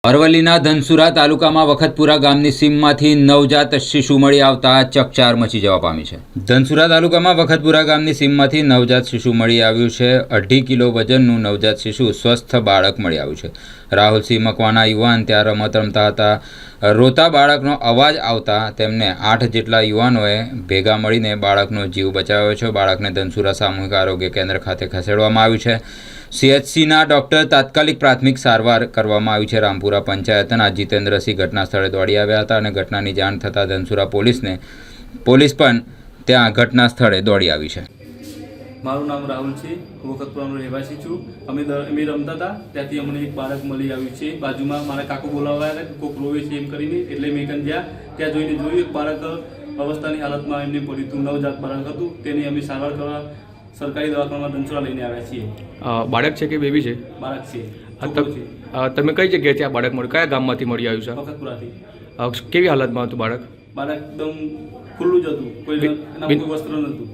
અરવલ્લીના ધનસુરા તાલુકામાં વખતપુરા ગામની સીમમાંથી નવજાત શિશુ મળી આવતા ચકચાર મચી જવા પામી છે। ધનસુરા તાલુકામાં વખતપુરા ગામની સીમમાંથી નવજાત શિશુ મળી આવ્યું છે। 2.5 કિલો વજનનું નવજાત શિશુ સ્વસ્થ બાળક મળી આવ્યું છે। રાહુલસિંહ મકવાના યુવાન ત્યાં રમત રમતા હતા। રોતા બાળકનો અવાજ આવતા તેમને 8 જેટલા યુવાનોએ ભેગા મળીને બાળકનો જીવ બચાવ્યો છે। બાળકને ધનસુરા સામૂહિક આરોગ્ય કેન્દ્ર ખાતે ખસેડવામાં આવ્યું છે। CHCના ડૉક્ટર તાત્કાલિક પ્રાથમિક સારવાર કરવામાં આવી છે। રામપુરા પંચાયતના જીતેન્દ્રસિંહ ઘટના સ્થળે દોડી આવ્યા હતા અને ઘટનાની જાણ થતાં ધનસુરા પોલીસ પણ ત્યાં ઘટના સ્થળે દોડી આવી છે। મારું નામ રાહુલ છે, હું વખતપુરાનો રહેવાસી છું। અમે રમતા હતા ત્યાંથી અમને એક બાળક મળી આવ્યું છે। બાજુમાં મારા કાકુ બોલાવવા આવ્યા કોઈક રોવે છે એમ કરીને, એટલે મેં ત્યાં જોઈને જોયું એક બાળક અવસ્થાની હાલતમાં એમને પડ્યું હતું। નવજાત બાળક હતું, તેની અમે સારવાર કરવા સરકારી દવાખાનામાં ધનસુરા લઈને આવ્યા છીએ। બાળક છે કે બેબી છે? બાળક છે। તમે કઈ જગ્યાએથી આ બાળક મળ્યું, કયા ગામમાંથી મળી આવ્યું છે? વખતપુરાથી। કેવી હાલતમાં હતું બાળક? બાળક એકદમ ખુલ્લું જ હતું, કોઈ વસ્ત્ર નહોતું।